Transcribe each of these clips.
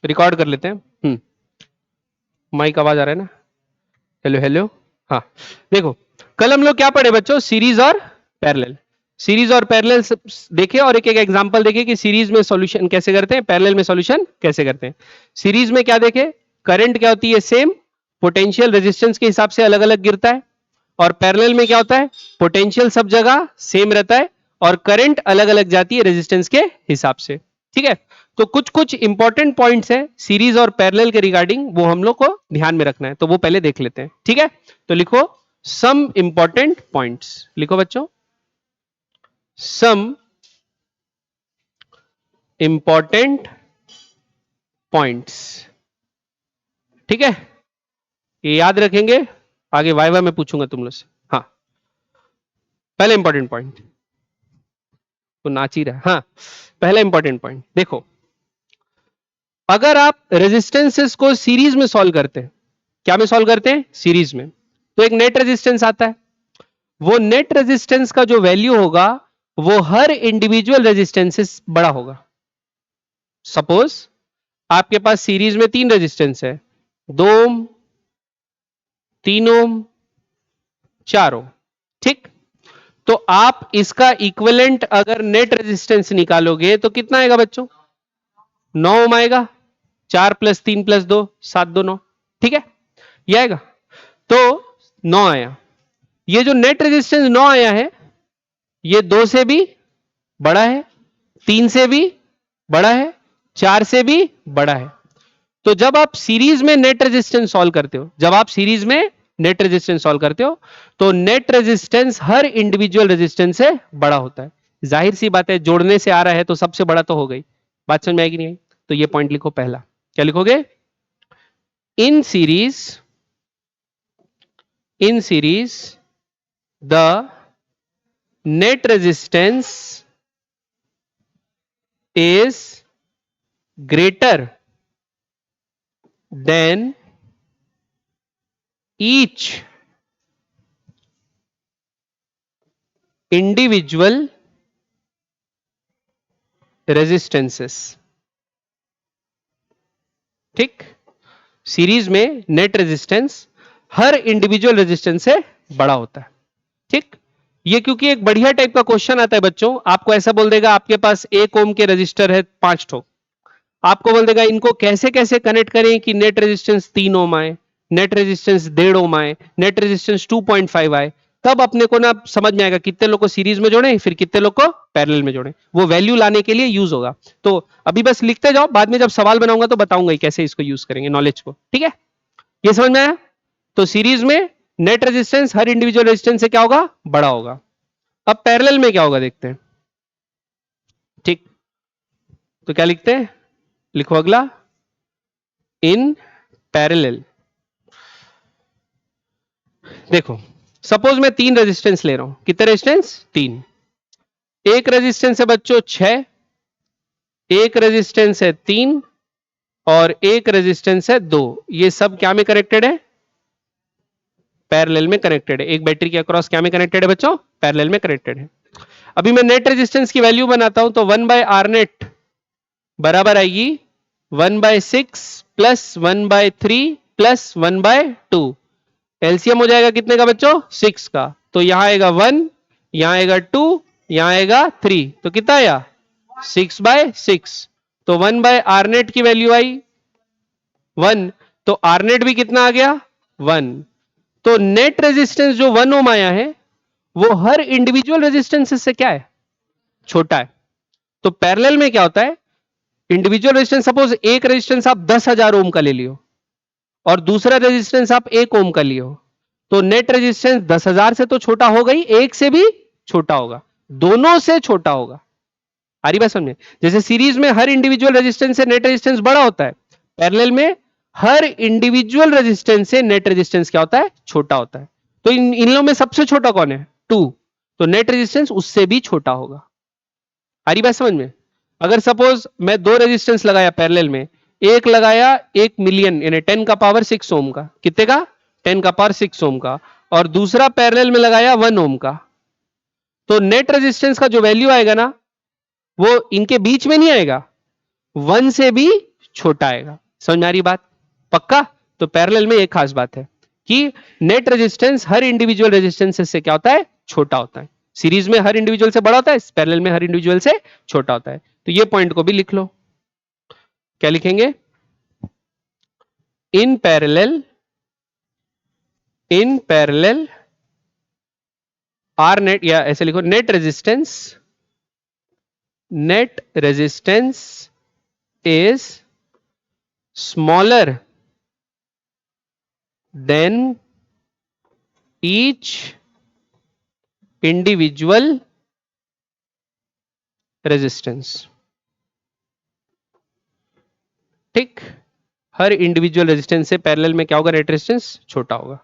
Record कर लेते हैं। माइक आवाज आ रहा है ना? Hello hello. हाँ, देखो कल हम लोग क्या पढ़े बच्चों? सीरीज और पैरेलल। सीरीज और पैरेलल देखे और एक एक एग्जांपल देखे कि सीरीज में सॉल्यूशन कैसे करते हैं, पैरेलल में सॉल्यूशन कैसे करते हैं। सीरीज में क्या देखे? करंट क्या होती है? सेम। पोटेंशियल रेजिस्टेंस के हिसाब से अलग अलग गिरता है। और पैरेलल में क्या होता है? पोटेंशियल सब जगह सेम रहता है और करंट अलग अलग जाती है रेजिस्टेंस के हिसाब से। ठीक है, तो कुछ कुछ इंपॉर्टेंट पॉइंट्स हैं सीरीज और पैरेलल के रिगार्डिंग, वो हम लोग को ध्यान में रखना है, तो वो पहले देख लेते हैं। ठीक है, तो लिखो सम इंपॉर्टेंट पॉइंट्स। लिखो बच्चों, सम इंपॉर्टेंट पॉइंट्स। ठीक है, ये याद रखेंगे, आगे वाइवा में पूछूंगा तुम लोग से। हाँ, पहला इंपॉर्टेंट पॉइंट तो नाच ही रहा। हाँ, पहला इंपॉर्टेंट पॉइंट देखो, अगर आप रेजिस्टेंसेस को सीरीज में सॉल्व करते हैं, क्या में सॉल्व करते हैं? सीरीज में, तो एक नेट रेजिस्टेंस आता है। वो नेट रेजिस्टेंस का जो वैल्यू होगा वो हर इंडिविजुअल रेजिस्टेंस से बड़ा होगा। सपोज आपके पास सीरीज में 3 रेजिस्टेंस है, 2 ओम, 3 ओम, 4 ओम। ठीक, तो आप इसका इक्विवेलेंट अगर नेट रेजिस्टेंस निकालोगे तो कितना आएगा बच्चों? 9 ओम आएगा। 4 + 3 + 2 7 2 9। ठीक है, ये आएगा। तो 9 आया। ये जो नेट रेजिस्टेंस 9 आया है, ये 2 से भी बड़ा है, 3 से भी बड़ा है, 4 से भी बड़ा है। तो जब आप सीरीज में नेट रेजिस्टेंस सॉल्व करते हो, जब आप सीरीज में नेट रेजिस्टेंस सॉल्व करते हो, तो नेट रेजिस्टेंस हर इंडिविजुअल रेजिस्टेंस से बड़ा होता है। जाहिर सी बात है, जोड़ने से आ रहा है तो सबसे बड़ा तो हो गई। बात समझ में आएगी नहीं आई? तो ये पॉइंट लिखो पहला। क्या लिखोगे? In series the net resistance is greater than each individual resistances। ठीक, सीरीज में नेट रेजिस्टेंस हर इंडिविजुअल रेजिस्टेंस से बड़ा होता है। ठीक, ये क्योंकि एक बढ़िया टाइप का क्वेश्चन आता है बच्चों, आपको ऐसा बोल देगा आपके पास 1 ओम के रजिस्टर है 5 ठो, आपको बोल देगा इनको कैसे कैसे कनेक्ट करें कि नेट रेजिस्टेंस 3 ओम आए, नेट रेजिस्टेंस 1.5 ओम आए, नेट रेजिस्टेंस 2.5 आए। तब अपने को ना समझ में आएगा कितने लोग को सीरीज में जोड़े, फिर कितने लोग को पैरेलल में जोड़े, वो वैल्यू लाने के लिए यूज होगा। तो अभी बस लिखते जाओ, बाद में जब सवाल बनाऊंगा तो बताऊंगा कैसे इसको यूज करेंगे नॉलेज को। ठीक है, ये समझ में आया? तो सीरीज में नेट रेजिस्टेंस हर इंडिविजुअल रेजिस्टेंस से क्या होगा? बड़ा होगा। अब पैरेलल में क्या होगा देखते हैं। ठीक, तो क्या लिखते हैं? लिखो अगला, इन पैरेलल। देखो सपोज मैं 3 रेजिस्टेंस ले रहा हूं। कितने रेजिस्टेंस? 3। एक रेजिस्टेंस है बच्चों 6, एक रेजिस्टेंस है 3 और एक रेजिस्टेंस है 2। ये सब क्या में कनेक्टेड है? पैरेलल में कनेक्टेड है। एक बैटरी के अक्रॉस क्या में कनेक्टेड है बच्चों? पैरेलल में कनेक्टेड है। अभी मैं नेट रेजिस्टेंस की वैल्यू बनाता हूं, तो 1/R नेट बराबर आएगी 1/6 + 1/3 + 1/2। एलसीएम हो जाएगा कितने का बच्चों? 6 का। तो यहां आएगा 1, यहां आएगा 2, यहां आएगा 3, तो कितना आया? 6/6। तो 1/R नेट की वैल्यू आई 1, तो आर नेट भी कितना आ गया? 1। तो नेट रेजिस्टेंस जो 1 ओम आया है वो हर इंडिविजुअल रेजिस्टेंस से क्या है? छोटा है। तो पैरेलल में क्या होता है? इंडिविजुअल रेजिस्टेंस, सपोज एक रेजिस्टेंस आप 10,000 ओम का ले लियो और दूसरा रेजिस्टेंस आप 1 ओम का लियो, तो नेट रेजिस्टेंस 10,000 से तो छोटा होगा ही, 1 से भी छोटा होगा, दोनों से छोटा होगा। आ रही बात समझे? जैसे सीरीज में हर इंडिविजुअल रेजिस्टेंस से नेट रेजिस्टेंस बड़ा होता है, पैरेलल में हर इंडिविजुअल रेजिस्टेंस से नेट रेजिस्टेंस क्या होता है? छोटा होता है। तो इन लोगों में सबसे छोटा कौन है? 2, तो नेट रेजिस्टेंस उससे भी छोटा होगा। आ रही बात समझ में? अगर सपोज मैं 2 रेजिस्टेंस लगाया पैरेलल में, एक लगाया 1 मिलियन यानी 10 का पावर 6 ओम का, कितने का? 10 का पावर 6 ओम का, और दूसरा पैरेलल में लगाया 1 ओम का, तो नेट रेजिस्टेंस का जो वैल्यू आएगा ना वो इनके बीच में नहीं आएगा, 1 से भी छोटा आएगा। समझ में आ रही बात? पक्का? तो पैरेलल में एक खास बात है कि नेट रेजिस्टेंस हर इंडिविजुअल रेजिस्टेंस से क्या होता है? छोटा होता है। सीरीज में हर इंडिविजुअल से बड़ा होता है, पैरेलल में हर इंडिविजुअल से छोटा होता है। तो ये पॉइंट को भी लिख लो। क्या लिखेंगे? इन पैरेलल आर नेट, या ऐसे लिखो, net resistance is smaller than each individual resistance. ठीक, हर इंडिविजुअल रेजिस्टेंस से पैरेलल में क्या होगा? नेट रेजिस्टेंस छोटा होगा।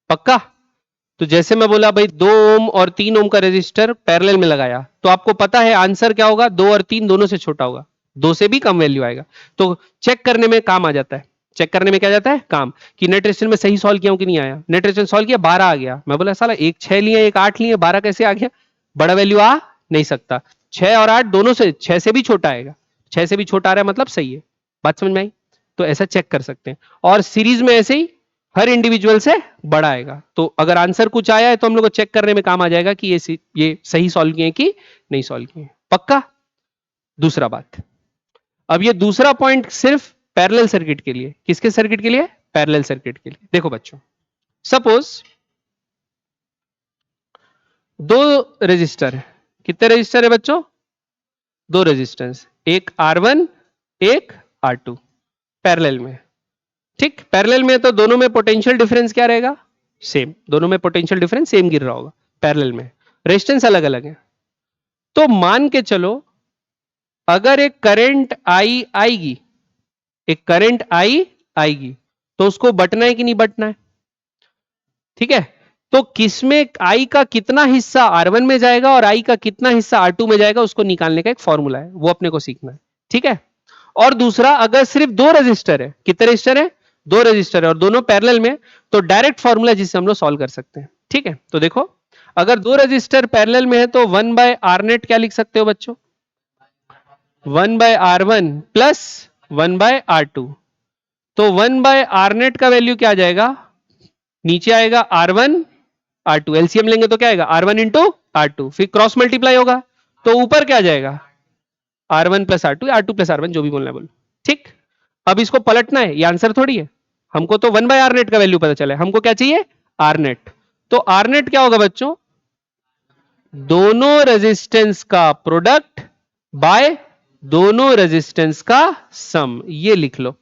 पक्का? तो जैसे मैं बोला भाई 2 ओम और 3 ओम का रेजिस्टर पैरेलल में लगाया, तो आपको पता है आंसर क्या होगा? 2 और 3 दोनों से छोटा होगा, 2 से भी कम वैल्यू आएगा। तो चेक करने में काम आ जाता है। चेक करने में क्या जाता है? काम, कि नेट रेजिस्टेंस में सही सॉल्व किया हूं कि नहीं आया। नेट रेजिस्टेंस सॉल्व किया, 12 आ गया। मैं बोला साला एक 6 लिए, एक 8 लिए, 12 कैसे आ गया? बड़ा वैल्यू आ नहीं सकता। 6 और 8 दोनों से, 6 से भी छोटा आएगा। 6 से भी छोटा आ रहा है मतलब सही है। बात समझ में आई? तो ऐसा चेक कर सकते हैं। और सीरीज में ऐसे ही हर इंडिविजुअल से बड़ा आएगा। तो अगर आंसर कुछ आया है तो हम लोग को चेक करने में काम आ जाएगा कि ये सही सॉल्व किए कि नहीं सॉल्व किए। पक्का? दूसरा बात, अब ये दूसरा पॉइंट सिर्फ पैरेलल सर्किट के लिए। किसके सर्किट के लिए? पैरेलल सर्किट के लिए। देखो बच्चों, सपोज 2 रजिस्टर है। कितने रजिस्टर है बच्चों? 2 रेजिस्टेंस, एक R1 एक R2 पैरेलल में। ठीक, पैरेलल में तो दोनों में पोटेंशियल डिफरेंस क्या रहेगा? सेम। दोनों में पोटेंशियल डिफरेंस सेम गिर रहा होगा। पैरेलल में रेजिस्टेंस अलग अलग है। तो मान के चलो अगर एक करंट आई आएगी, एक करंट आई आएगी, तो उसको बटना है कि नहीं बटना है? ठीक है, तो किसमें आई का कितना हिस्सा R1 में जाएगा और आई का कितना हिस्सा R2 में जाएगा, उसको निकालने का एक फॉर्मूला है, वो अपने को सीखना है। ठीक है, और दूसरा, अगर सिर्फ 2 रजिस्टर है, कितने रजिस्टर है? 2 रजिस्टर है और दोनों पैरेलल में, तो डायरेक्ट फॉर्मूला जिससे हम लोग सॉल्व कर सकते हैं। ठीक है, तो देखो अगर 2 रजिस्टर पैरेलल में है तो 1 बाय आर नेट क्या लिख सकते हो बच्चों? 1 bye R1 plus 1 bye R2। तो 1 बाय आर नेट का वैल्यू क्या आ जाएगा? नीचे आएगा R1 R2, एलसीएम लेंगे तो क्या आएगा? R1 इंटू R2, फिर क्रॉस मल्टीप्लाई होगा तो ऊपर क्या आ जाएगा? R1 plus R2, R2 plus R1, जो भी बोलना है बोलो। ठीक, अब इसको पलटना है, ये आंसर थोड़ी है। हमको तो 1 बाय आर नेट का वैल्यू पता चला है, हमको क्या चाहिए? R net. तो आर नेट क्या होगा बच्चों? दोनों रेजिस्टेंस का प्रोडक्ट बाय दोनों रेजिस्टेंस का सम। ये लिख लो।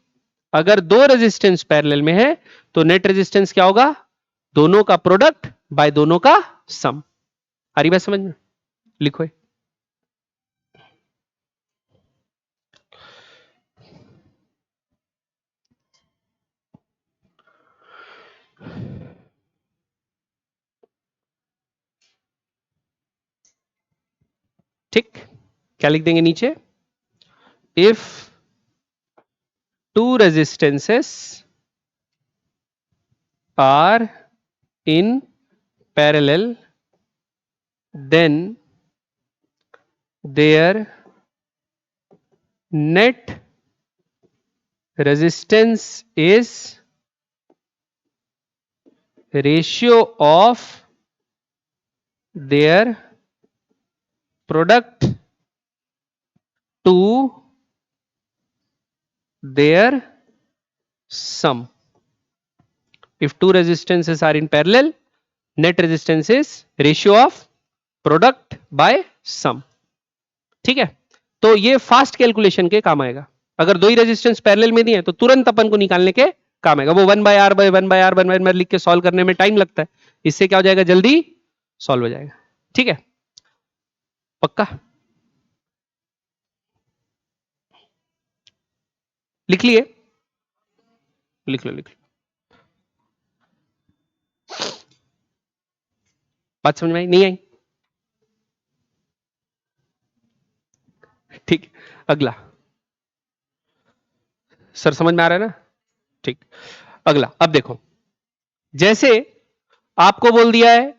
अगर 2 रेजिस्टेंस पैरेलल में है तो नेट रेजिस्टेंस क्या होगा? दोनों का प्रोडक्ट बाय दोनों का सम। आ रही बात समझ में? लिखो। ठीक, क्या लिख देंगे नीचे? If 2 resistances are in parallel, then their net resistance is ratio of their product to their sum. If 2 resistances are in parallel, net resistance is ratio of product by sum. ठीक है, तो ये फास्ट कैलकुलेशन के काम आएगा। अगर 2 ही resistance parallel में दिए तो तुरंत अपन को निकालने के काम आएगा। वो 1 by R by 1 by R 1 by लिख के सॉल्व करने में टाइम लगता है, इससे क्या हो जाएगा? जल्दी सॉल्व हो जाएगा। ठीक है, पक्का? लिख लिए? लिख लो, लिख लो। बात समझ में आई? नहीं आई? ठीक, अगला। सर समझ में आ रहा है ना? ठीक, अगला। अब देखो, जैसे आपको बोल दिया है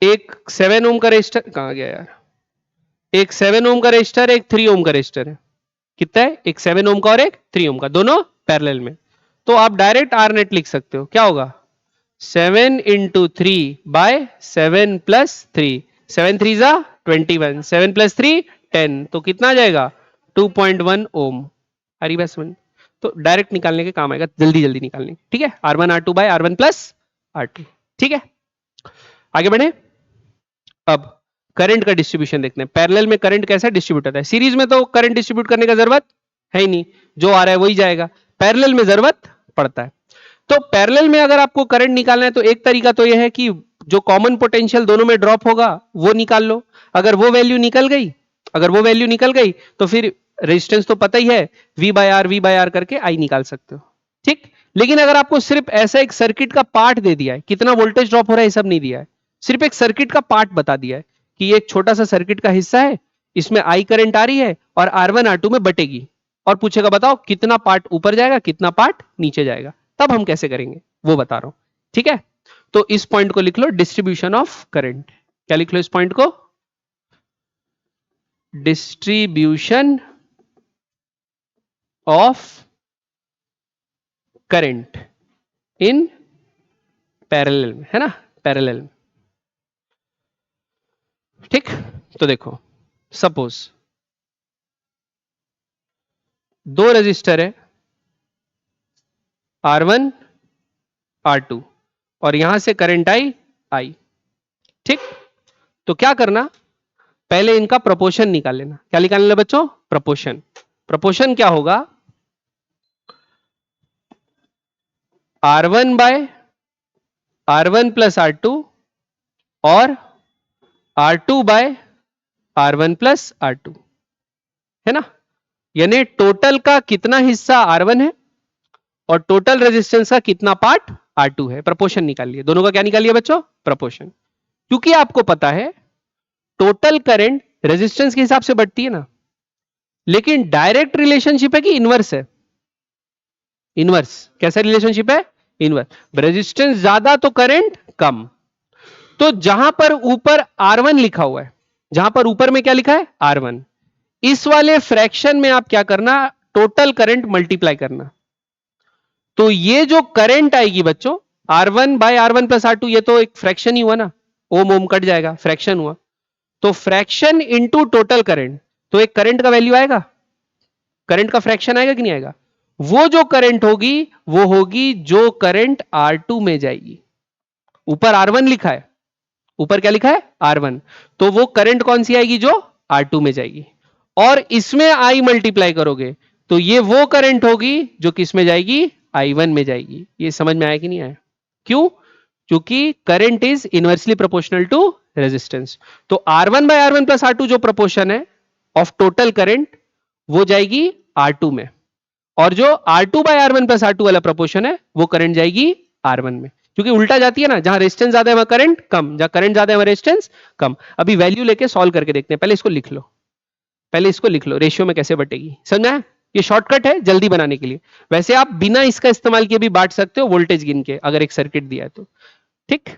एक 7 ओम का रेजिस्टर, कहां गया यार? एक 7 ओम का रेजिस्टर, एक 3 ओम का रेजिस्टर है। कितना है, एक 7 ओम का और एक 3 ओम का, दोनों पैरेलल में। तो आप डायरेक्ट आर नेट लिख सकते हो, क्या होगा 7 इंटू 3 बाय 7 प्लस 3, 7 3 जा 21, 7 प्लस 3 10, तो कितना आ जाएगा 2.1 ओम। हरी बस समझ, तो डायरेक्ट निकालने के काम आएगा, जल्दी जल्दी निकालने, ठीक है। R1 R2 by R1 plus R2, ठीक है। आगे बढ़े, अब करंट का डिस्ट्रीब्यूशन देखते हैं। पैरेलल में करंट कैसा डिस्ट्रीब्यूट होता है, सीरीज में तो करंट डिस्ट्रीब्यूट करने का जरूरत है ही नहीं, जो आ रहा है वही जाएगा, पैरेलल में जरूरत पड़ता है। तो पैरेलल में अगर आपको करंट निकालना है तो एक तरीका तो यह है कि जो कॉमन पोटेंशियल दोनों में ड्रॉप होगा वो निकाल लो। अगर वो वैल्यू निकल गई, अगर वो वैल्यू निकल गई तो फिर रेजिस्टेंस तो पता ही है, V बाय आर करके आई निकाल सकते हो, ठीक। लेकिन अगर आपको सिर्फ ऐसा एक सर्किट का पार्ट दे दिया है, कितना वोल्टेज ड्रॉप हो रहा है ये सब नहीं दिया है, सिर्फ एक सर्किट का पार्ट बता दिया है कि ये एक छोटा सा सर्किट का हिस्सा है, इसमें आई करंट आ रही है और R1 R2 में बटेगी, और पूछेगा बताओ कितना पार्ट ऊपर जाएगा कितना पार्ट नीचे जाएगा, तब हम कैसे करेंगे वो बता रहा हूं, ठीक है। तो इस पॉइंट को लिख लो, डिस्ट्रीब्यूशन ऑफ करंट। क्या लिख लो इस पॉइंट को, distribution of current in parallel में, है ना, पैरेलल में, ठीक। तो देखो सपोज दो रजिस्टर है R1 R2 और यहां से करंट आई, ठीक। तो क्या करना, पहले इनका प्रोपोर्शन निकाल लेना। क्या निकाल लेना बच्चों, प्रोपोर्शन। प्रोपोर्शन क्या होगा, R1 bye R1 plus R2 और R2 by R1 plus R2, है ना। यानी टोटल का कितना हिस्सा R1 है और टोटल रेजिस्टेंस का कितना पार्ट R2 है, प्रोपोर्शन निकाल लिया। दोनों का क्या निकाल लिया बच्चों, प्रोपोर्शन। क्योंकि आपको पता है टोटल करंट रेजिस्टेंस के हिसाब से बढ़ती है ना, लेकिन डायरेक्ट रिलेशनशिप है कि इनवर्स है, इनवर्स। कैसा रिलेशनशिप है, इनवर्स। रेजिस्टेंस ज्यादा तो करंट कम। तो जहां पर ऊपर R1 लिखा हुआ है, जहां पर ऊपर में क्या लिखा है R1, इस वाले फ्रैक्शन में आप क्या करना, टोटल करंट मल्टीप्लाई करना। तो ये जो करंट आएगी बच्चों R1 bye R1 plus R2, ये तो एक फ्रैक्शन ही हुआ ना, ओम ओम कट जाएगा, फ्रैक्शन हुआ। तो फ्रैक्शन इंटू टोटल करंट, तो एक करंट का वैल्यू आएगा, करंट का फ्रैक्शन आएगा कि नहीं आएगा। वो जो करंट होगी वो होगी जो करंट R2 में जाएगी। ऊपर R1 लिखा है, ऊपर क्या लिखा है R1, तो वो करंट कौन सी आएगी जो R2 में जाएगी, और इसमें I मल्टीप्लाई करोगे तो ये वो करंट होगी जो किस में जाएगी, I1 में जाएगी। ये समझ में आया कि नहीं आया, क्यों, क्योंकि current is inversely proportional to resistance. तो R1 bye R1 plus R2 जो प्रोपोर्शन है ऑफ टोटल करंट, वो जाएगी R2 में, और जो R2 by R1 plus R2 वाला प्रोपोर्शन है वो करंट जाएगी R1 में। क्योंकि उल्टा जाती है ना, जहां रेजिस्टेंस ज्यादा है वहां करंट कम, जहां करंट ज्यादा है वहां रेजिस्टेंस कम। अभी वैल्यू लेके सॉल्व करके देखते हैं, पहले इसको लिख लो, पहले इसको लिख लो, रेशियो में कैसे बटेगी, समझ में। ये शॉर्टकट है जल्दी बनाने के लिए। वैसे आप बिना इसका इस्तेमाल किए भी बांट सकते हो वोल्टेज गिन के, अगर एक सर्किट दिया है तो, ठीक।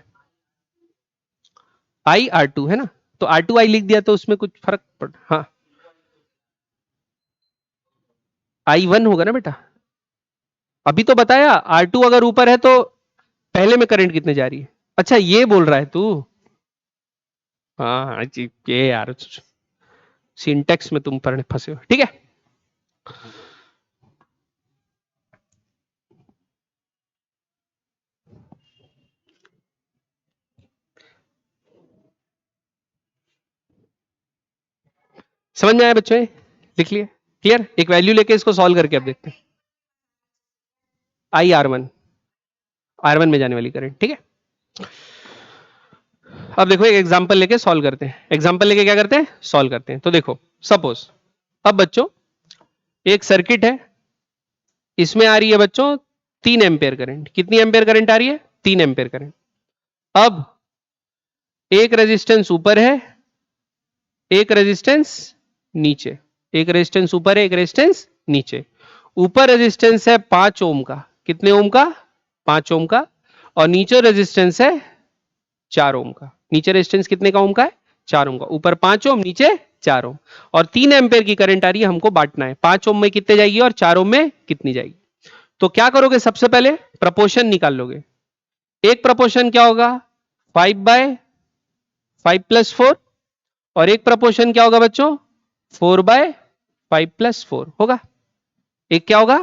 I R2 है ना, तो R2 I लिख दिया तो उसमें कुछ फर्क पड़, हाँ I1 होगा ना बेटा। अभी तो बताया R2 अगर ऊपर है तो पहले में करंट कितने जा रही है। अच्छा ये बोल रहा है तू, हाँ हाँ जी, ये यार सिंटेक्स में तुम पर फंसे हो, ठीक है। समझ में आया बच्चों, लिख लिया, क्लियर। एक वैल्यू लेके इसको सॉल्व करके अब देखते हैं। I R1, R1 में जाने वाली करंट, ठीक है। अब देखो एक एग्जांपल लेके सॉल्व करते हैं, एग्जांपल लेके क्या करते हैं, सॉल्व करते हैं। तो देखो सपोज, अब बच्चों एक सर्किट है, इसमें आ रही है बच्चों 3 एम्पेयर करंट। कितनी एम्पेयर करंट आ रही है, 3 एम्पेयर करंट। अब एक रेजिस्टेंस ऊपर है, एक रेजिस्टेंस नीचे, एक रेजिस्टेंस ऊपर है, एक रेजिस्टेंस नीचे। ऊपर रेजिस्टेंस है 5 ओम का, कितने ओम का, 5 ओम का, और नीचे रेजिस्टेंस है 4 ओम का। नीचे रेजिस्टेंस कितने का ओम का है, 4 ओम का। ऊपर 5 ओम, नीचे 4 ओम। और 3 एम्पेयर की करंट आ रही है, हमको बांटना है 5 ओम में कितने जाएगी और 4 ओम में कितनी जाएगी। तो क्या करोगे, सबसे पहले प्रपोर्शन निकाल लोगे। एक प्रपोर्शन क्या होगा, 5/5 + 4, और एक प्रपोर्शन क्या होगा बच्चों, 4/5 + 4 होगा। एक क्या होगा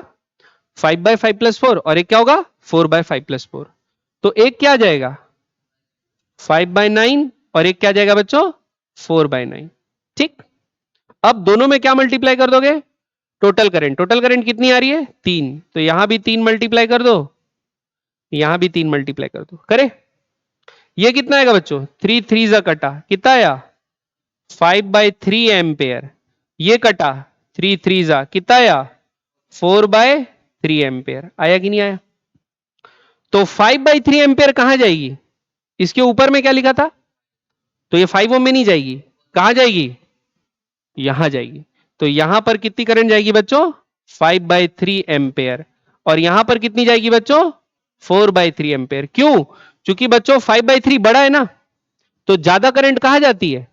5/5 + 4 और एक क्या होगा 4/5 + 4। तो एक क्या आ जाएगा 5/9 और एक क्या आ जाएगा बच्चों 4/9। ठीक, अब दोनों में क्या मल्टीप्लाई कर दोगे, टोटल करंट। टोटल करंट कितनी आ रही है 3, तो यहां भी 3 मल्टीप्लाई कर दो, यहां भी 3 मल्टीप्लाई कर दो। करे, ये कितना आएगा बच्चों, 3 3 जा कटा, कितना आया 5/3 एम्पेयर। ये कटा 3 3 जा, कितना आया 4/3 एम्पेयर। आया कि नहीं आया। तो 5/3 एम्पेयर कहां जाएगी, इसके ऊपर में क्या लिखा था, तो ये 5 ओम में नहीं जाएगी, कहां जाएगी, यहां जाएगी। तो यहां पर कितनी करंट जाएगी बच्चों 5/3 एम्पेयर, और यहां पर कितनी जाएगी बच्चों 4/3 एम्पेयर। क्यों, क्योंकि बच्चों 5/3 बड़ा है ना, तो ज्यादा करंट कहां जाती है,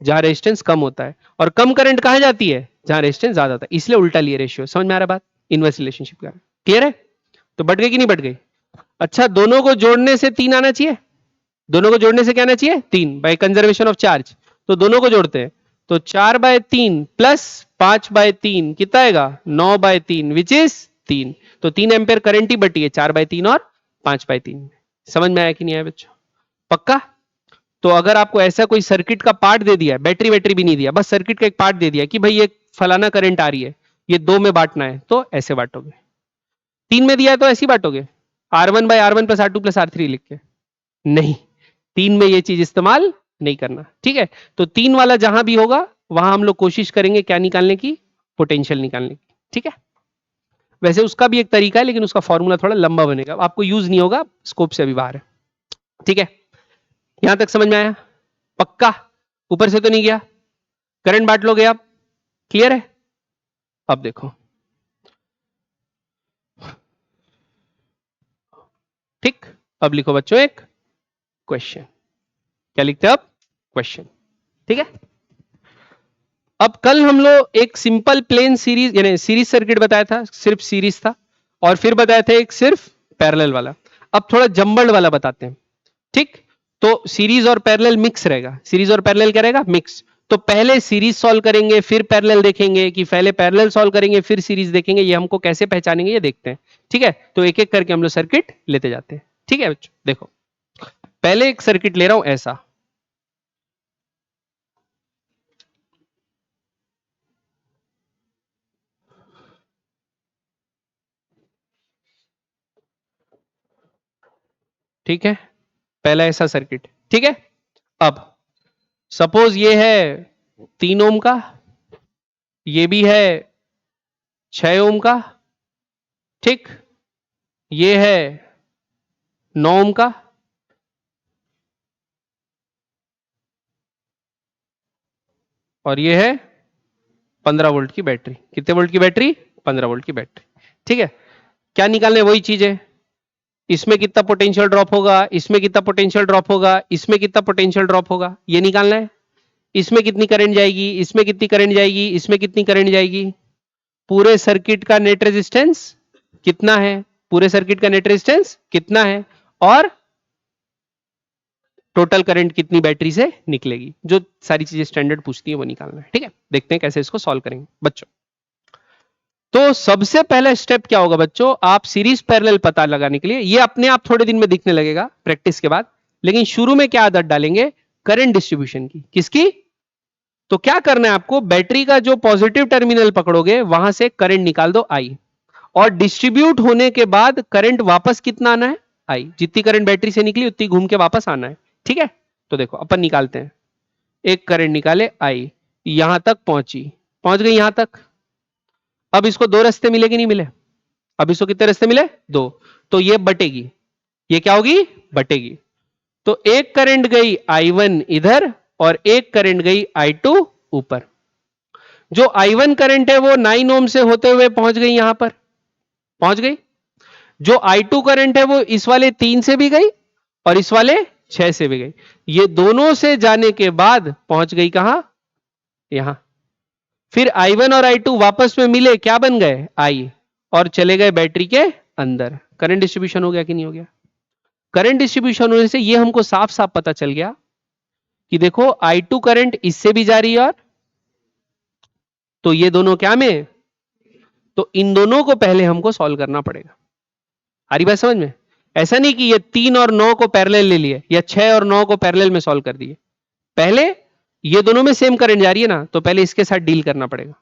जहां रेजिस्टेंस कम होता है, और कम करंट कहां जाती है, जहां रेजिस्टेंस ज्यादा होता है। इसलिए उल्टा लिए रेशियो। समझ में आ रहा बात, इनवर्स रिलेशनशिप का। क्लियर है, तो बढ़ गई कि नहीं बढ़ गई। अच्छा, दोनों को जोड़ने से 3 आना चाहिए, दोनों को जोड़ने से क्या आना चाहिए 3, बाय कंजर्वेशन ऑफ चार्ज। तो दोनों को जोड़ते हैं, तो 4/3 प्लस 5/3 कितना आएगा 9/3 विच इज 3। तो 3 एम्पेयर करंट ही बटी है 4/3 और 5/3। समझ में आया कि नहीं आया बच्चों, पक्का। तो अगर आपको ऐसा कोई सर्किट का पार्ट दे दिया, बैटरी बैटरी भी नहीं दिया, बस सर्किट का एक पार्ट दे दिया कि भाई ये फलाना करंट आ रही है, ये 2 में बांटना है, तो ऐसे बांटोगे। 3 में दिया है तो ऐसे ही बांटोगे, R1/R1 + R2 + R3 लिख के। नहीं, 3 में ये चीज इस्तेमाल नहीं करना, ठीक है। तो 3 वाला जहां भी होगा वहां हम लोग कोशिश करेंगे क्या निकालने की, पोटेंशियल निकालने की, ठीक है। वैसे उसका भी एक तरीका है, लेकिन उसका फॉर्मूला थोड़ा लंबा बनेगा, आपको यूज नहीं होगा, स्कोप से अभी बाहर है, ठीक है। यहां तक समझ में आया, पक्का, ऊपर से तो नहीं गया, करंट बांट लोगे आप, क्लियर है। अब देखो, ठीक, अब लिखो बच्चों एक क्वेश्चन। क्या लिखते हैं अब, क्वेश्चन, ठीक है। अब कल हम लोग एक सिंपल प्लेन सीरीज यानी सीरीज सर्किट बताया था, सिर्फ सीरीज था, और फिर बताया था एक सिर्फ पैरेलल वाला। अब थोड़ा जंबल्ड वाला बताते हैं, ठीक। तो सीरीज और पैरेलल मिक्स रहेगा, सीरीज और पैरेलल क्या रहेगा, मिक्स। तो पहले सीरीज सॉल्व करेंगे, फिर पैरेलल देखेंगे, कि पहले पैरेलल सॉल्व करेंगे फिर सीरीज देखेंगे, ये हमको कैसे पहचानेंगे ये देखते हैं, ठीक है। तो एक एक करके हम लोग सर्किट लेते जाते हैं, ठीक है बच्चों। देखो, पहले एक सर्किट ले रहा हूं ऐसा, ठीक है, पहला ऐसा सर्किट, ठीक है। अब सपोज ये है 3 ओम का, ये भी है 6 ओम का, ठीक, ये है 9 ओम का, और ये है 15 वोल्ट की बैटरी। कितने वोल्ट की बैटरी, 15 वोल्ट की बैटरी, ठीक है। क्या निकालने, वही चीज है, इसमें कितना पोटेंशियल ड्रॉप होगा, इसमें कितना पोटेंशियल ड्रॉप होगा, इसमें कितना पोटेंशियल ड्रॉप होगा, ये निकालना है। इसमें कितनी करंट जाएगी, इसमें कितनी करंट जाएगी, इसमें कितनी करंट जाएगी, पूरे सर्किट का नेट रेजिस्टेंस कितना है, पूरे सर्किट का नेट रेजिस्टेंस कितना है, और टोटल करंट कितनी बैटरी से निकलेगी, जो सारी चीजें स्टैंडर्ड पूछती है वो निकालना है, ठीक है। देखते हैं कैसे इसको सॉल्व करेंगे बच्चों। तो सबसे पहला स्टेप क्या होगा बच्चों, आप सीरीज पैरेलल पता लगाने के लिए, ये अपने आप थोड़े दिन में दिखने लगेगा प्रैक्टिस के बाद, लेकिन शुरू में क्या आदत डालेंगे, करंट डिस्ट्रीब्यूशन की, किसकी। तो क्या करना है आपको, बैटरी का जो पॉजिटिव टर्मिनल पकड़ोगे वहां से करंट निकाल दो आई, और डिस्ट्रीब्यूट होने के बाद करंट वापस कितना आना है आई, जितनी करंट बैटरी से निकली उतनी घूम के वापस आना है, ठीक है। तो देखो अपन निकालते हैं, एक करंट निकाले आई, यहां तक पहुंची, पहुंच गई यहां तक। अब इसको 2 रास्ते मिले कि नहीं मिले, अब इसको कितने रास्ते मिले, 2। तो ये बटेगी, ये क्या होगी, बटेगी। तो एक करंट गई I1 इधर, और एक करंट गई I2 ऊपर। जो I1 करंट है वो 9 ओम से होते हुए पहुंच गई, यहां पर पहुंच गई। जो I2 करंट है वो इस वाले 3 से भी गई और इस वाले 6 से भी गई, ये दोनों से जाने के बाद पहुंच गई कहां, यहां, फिर I1 और I2 वापस में मिले, क्या बन गए, I, और चले गए बैटरी के अंदर। करंट डिस्ट्रीब्यूशन हो गया कि नहीं हो गया? करंट डिस्ट्रीब्यूशन होने से ये हमको साफ साफ पता चल गया कि देखो I2 करंट इससे भी जा रही है, और तो ये दोनों क्या में, तो इन दोनों को पहले हमको सॉल्व करना पड़ेगा। आ रही बात समझ में? ऐसा नहीं कि ये 3 और 9 को पैरेलल ले लिए, या 6 और 9 को पैरेलल में सॉल्व कर दिए। पहले ये दोनों में सेम करंट जा रही है ना, तो पहले इसके साथ डील करना पड़ेगा।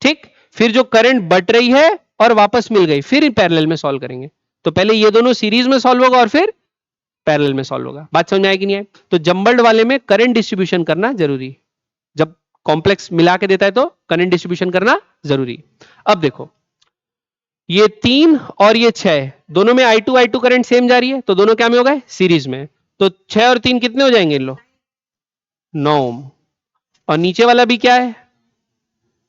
ठीक, फिर जो करंट बट रही है और वापस मिल गई, फिर पैरेलल में सॉल्व करेंगे। तो पहले ये दोनों सीरीज में सॉल्व होगा और फिर पैरेलल में सॉल्व होगा। बात समझ में आएगी नहीं आए? तो जंबल्ड वाले में करंट डिस्ट्रीब्यूशन करना जरूरी, जब कॉम्प्लेक्स मिला के देता है तो करंट डिस्ट्रीब्यूशन करना जरूरी। अब देखो ये 3 और ये 6 दोनों में I2 करंट सेम जा रही है, तो दोनों क्या में हो गए, सीरीज में। तो 6 और 3 कितने हो जाएंगे इन लोग, 9 ओम, और नीचे वाला भी क्या है,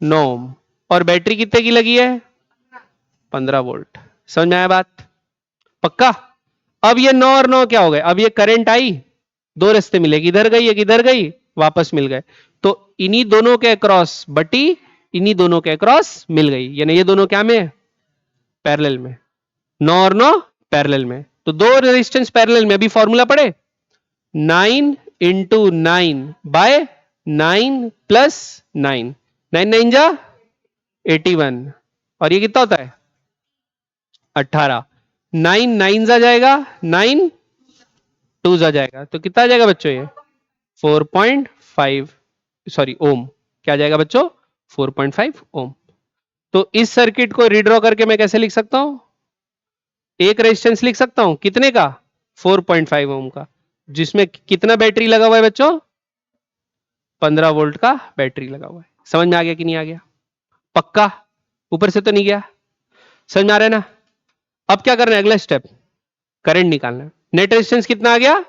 9 ओम, और बैटरी कितने की लगी है, 15 वोल्ट। समझ में आया बात? पक्का? अब ये 9 और 9 क्या हो गए, अब ये करंट आई, दो रास्ते मिले, इधर गई एक इधर गई, वापस मिल गए, तो इन्हीं दोनों के अक्रॉस बटी इन्हीं दोनों के अक्रॉस मिल गई, यानी ये दोनों क्या में, पैरेलल में। 9 और 9 पैरेलल में, तो दो रेजिस्टेंस पैरेलल में। अभी फॉर्मूला पढ़े, 9 इंटू 9 बाय 9 प्लस 9, 9 9 जा 81, और ये कितना होता है 18, 9 9 जा जाएगा, 9 2 जा जाएगा, तो कितना आ जाएगा बच्चों, ये 4.5 सॉरी ओम, क्या आ जाएगा बच्चों, 4.5 ओम। तो इस सर्किट को रीड्रॉ करके मैं कैसे लिख सकता हूं, एक रेजिस्टेंस लिख सकता हूं कितने का, 4.5 ओम का, जिसमें कितना बैटरी लगा हुआ है बच्चों, 15 वोल्ट का बैटरी लगा हुआ है। समझ में आ गया कि नहीं आ गया? पक्का? ऊपर से तो नहीं गया? समझ में आ रहा है ना? अब क्या करना है, अगला स्टेप, करंट निकालना है। नेट रेजिस्टेंस कितना आ गया,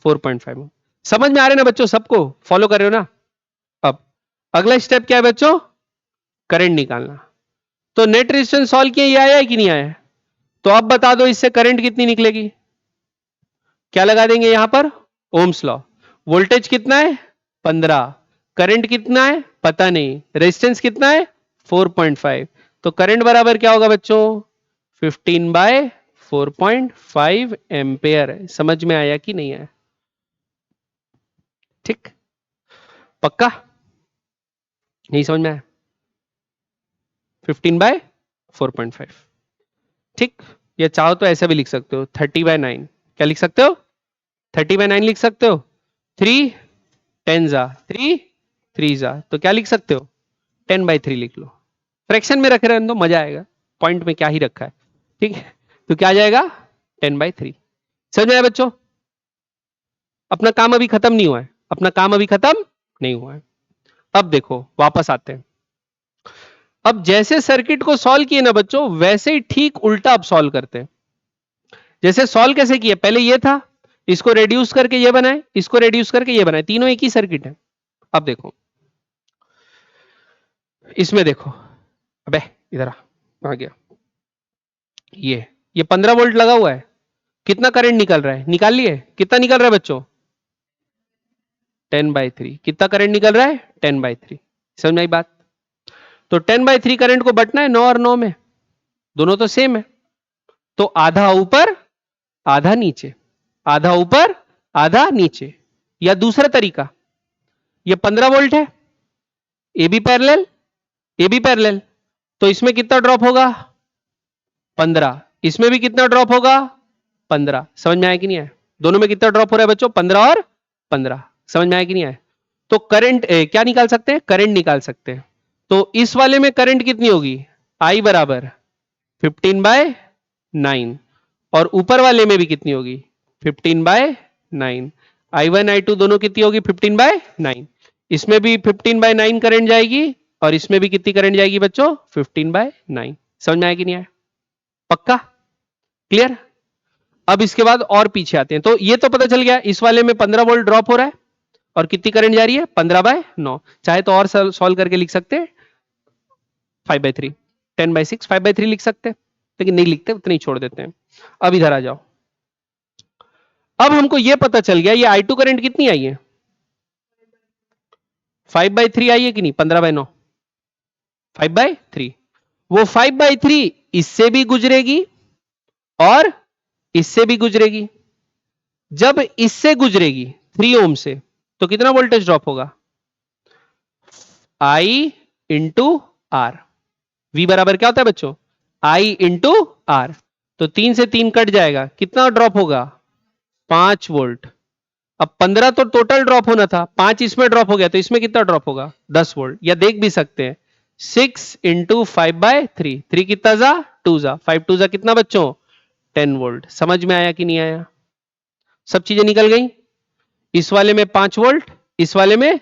4.5 ओम। समझ में आ रहा है ना बच्चों, सबको फॉलो कर रहे हो ना? अब अगला स्टेप क्या है बच्चों, करंट निकालना। तो नेट रेजिस्टेंस सॉल्व किया, ये आया है कि नहीं आया? तो अब बता दो इससे करंट कितनी निकलेगी, क्या लगा देंगे यहां पर, ओम्स लॉ। वोल्टेज कितना है 15, करंट कितना है पता नहीं, रेजिस्टेंस कितना है 4.5, तो करंट बराबर क्या होगा बच्चों, 15/4.5 एम्पेयर। समझ में आया कि नहीं आया? ठीक, पक्का? नहीं समझ में आया? 15/4.5, ठीक। या चाहो तो ऐसा भी लिख सकते हो, 30/9। क्या लिख सकते हो, 30/9 लिख सकते हो, 3 10 जा 3 3 जा, तो क्या लिख सकते हो, 10/3 लिख लो। फ्रैक्शन में रख रहे हैं तो मजा आएगा, पॉइंट में क्या ही रखा है, ठीक है। तो क्या आ जाएगा 10/3। समझ में आया बच्चों? अपना काम अभी खत्म नहीं हुआ है, अपना काम अभी खत्म नहीं हुआ है। अब देखो वापस आते हैं। अब जैसे सर्किट को सॉल्व किए ना बच्चों, वैसे ही ठीक उल्टा अब सॉल्व करते हैं। जैसे सॉल्व कैसे किए, पहले ये था, इसको रेड्यूस करके ये बनाए, इसको रेड्यूस करके ये बनाए, तीनों एक ही सर्किट है। अब देखो इसमें देखो, अबे इधर आ गया, ये 15 वोल्ट लगा हुआ है, कितना करंट निकल रहा है, निकाल लिए, कितना निकल रहा है बच्चों, 10/3। कितना करंट निकल रहा है, 10/3। समझ में आई बात? तो 10/3 करंट को बटना है 9 और 9 में, दोनों तो सेम है, तो आधा ऊपर आधा नीचे, आधा ऊपर आधा नीचे। या दूसरा तरीका, ये 15 वोल्ट है, A B parallel, A B parallel, तो इसमें कितना ड्रॉप होगा 15, इसमें भी कितना ड्रॉप होगा 15। समझ में आया कि नहीं आया? दोनों में कितना ड्रॉप हो रहा है बच्चों, 15 और 15। समझ में आया कि नहीं आया? तो करंट क्या निकाल सकते हैं, करंट निकाल सकते हैं। तो इस वाले में करंट कितनी होगी, आई बराबर 15/9, और ऊपर वाले में भी कितनी होगी 15/9। I1 I2 दोनों कितनी होगी 15/9, इसमें भी 15/9 करंट जाएगी, और इसमें भी कितनी करंट जाएगी बच्चों 15/9। समझ में आया कि नहीं आया? पक्का? क्लियर? अब इसके बाद और पीछे आते हैं। तो ये तो पता चल गया, इस वाले में 15 वोल्ट ड्रॉप हो रहा है, और कितनी करंट जा रही है 15/9। चाहे तो और सॉल्व करके लिख सकते हैं 5/3, 10/6, 5/3 लिख सकते हैं, लेकिन नहीं लिखते, उतने ही छोड़ देते हैं। अब इधर आ जाओ, अब हमको यह पता चल गया ये I2 करंट कितनी आई है, 5/3 आई है कि नहीं? 15/9, 5/3। वो 5/3 इससे भी गुजरेगी और इससे भी गुजरेगी। जब इससे गुजरेगी 3 ओम से, तो कितना वोल्टेज ड्रॉप होगा? I into R. V बराबर क्या होता है बच्चों? I into R. तो 3 से 3 कट जाएगा, कितना ड्रॉप होगा? 5 वोल्ट। अब 15 तो टोटल ड्रॉप होना था, 5 इसमें ड्रॉप हो गया, तो इसमें कितना ड्रॉप होगा? 10 वोल्ट। या देख भी सकते हैं 6 इंटू 5/3, 3 कितना जा? 2 जा, 5 2 जा कितना बच्चों? 10 वोल्ट। समझ में आया कि नहीं आया? सब चीजें निकल गई। इस वाले में 5 वोल्ट, इस वाले में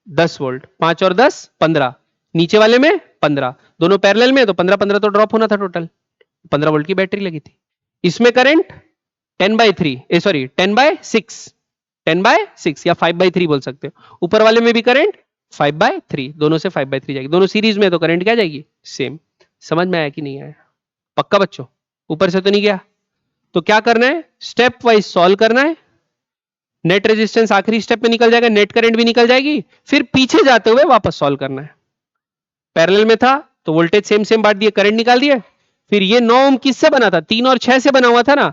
10 वोल्ट, 5 और 10 15, नीचे वाले में 15, दोनों पैरेलल में, तो 15 15 तो ड्रॉप होना था टोटल। 15 वोल्ट की बैटरी लगी थी। इसमें करंट 10/3, सॉरी 10/6, 10/6 या 5/3 बोल सकते हो। ऊपर वाले में भी करंट 5/3, दोनों से 5/3 जाएगी, दोनों सीरीज में, तो करंट क्या जाएगी? सेम। समझ में आया कि नहीं आया? पक्का बच्चों? ऊपर से तो नहीं गया? तो क्या करना है? स्टेप वाइज सॉल्व करना है। नेट रेजिस्टेंस आखिरी स्टेप में निकल जाएगा, नेट करंट भी निकल जाएगी, फिर पीछे जाते हुए वापस सॉल्व करना है। पैरेलल में था तो वोल्टेज सेम सेम बांट दिए, करंट निकाल दिए। फिर ये 9 ओम किससे बना था? 3 और 6 से बना हुआ था ना,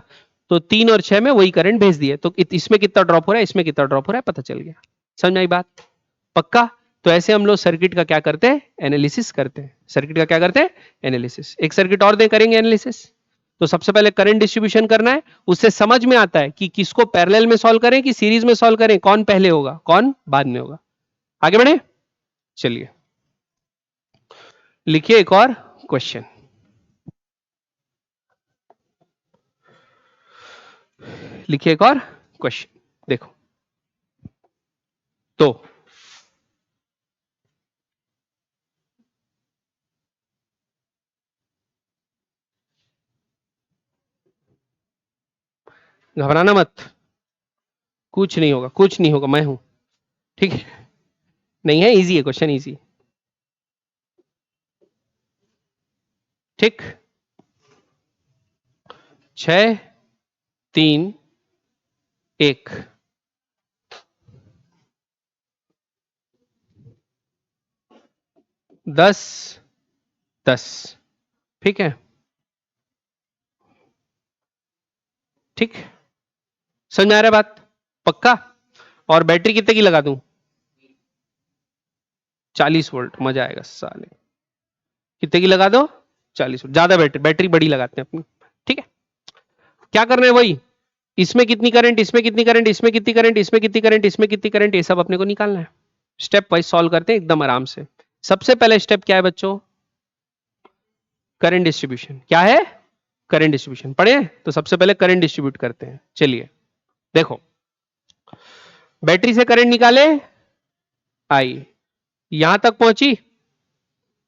तो 3 और 6 में वही करंट भेज दिए, तो इसमें कितना ड्रॉप हो रहा है, इसमें कितना ड्रॉप हो रहा है, पता चल गया। समझ आई बात? पक्का? तो ऐसे हम लोग सर्किट का क्या करते हैं? एनालिसिस करते हैं। सर्किट का क्या करते हैं? एनालिसिस। एक सर्किट और दे करेंगे एनालिसिस। तो सबसे पहले करंट डिस्ट्रीब्यूशन करना है, उससे समझ में आता है कि किसको पैरेलल में सॉल्व करें कि सीरीज में सॉल्व करें, कौन पहले होगा कौन बाद में होगा। आगे बढ़े, चलिए लिखिए एक और क्वेश्चन। लिखिए एक और क्वेश्चन। देखो तो घबराना मत, कुछ नहीं होगा, कुछ नहीं होगा, मैं हूं, ठीक है? नहीं है, इजी है क्वेश्चन, इजी। ठीक, 6 3 1, 10 10, ठीक है? ठीक, समझ में आ रहा है बात? पक्का? और बैटरी कितने की लगा दूं? 40 वोल्ट, मजा आएगा साले। कितने की लगा दो? 40 वोल्ट। ज्यादा बैटरी, बैटरी बड़ी लगाते हैं अपनी, ठीक है? क्या करना है? वही, इसमें कितनी करंट, इसमें कितनी करंट, इसमें कितनी करंट, इसमें कितनी करंट, इसमें कितनी करंट, ये सब अपने को निकालना है। स्टेप वाइज सॉल्व करते हैं एकदम आराम से। सबसे पहले स्टेप क्या है बच्चों? Current distribution. क्या है? Current distribution. पढ़े? तो सबसे पहले करंट डिस्ट्रीब्यूट करते हैं। चलिए देखो, बैटरी से करंट निकाले, आई यहां तक पहुंची,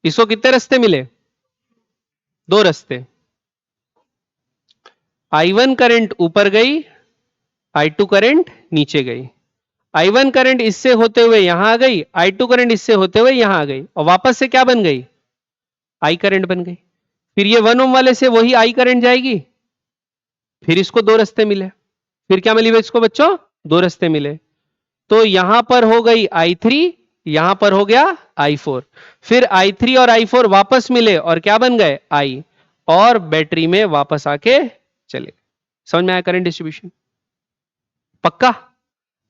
इसको कितने रास्ते मिले? 2 रास्ते। I1 करंट ऊपर गई, I2 करंट नीचे गई। I1 करंट इससे होते हुए यहां आ गई, I2 करंट इससे होते हुए यहां आ गई, और वापस से क्या बन गई? I करंट बन गई। फिर ये 1 ओम वाले से वही I करंट जाएगी, फिर इसको 2 रास्ते मिले। फिर क्या मिली इसको बच्चों? 2 रास्ते मिले। तो यहां पर हो गई I3, यहां पर हो गया I4। फिर I3 और I4 वापस मिले और क्या बन गए? I, और बैटरी में वापस आके चले। समझ में आया करंट डिस्ट्रीब्यूशन? पक्का?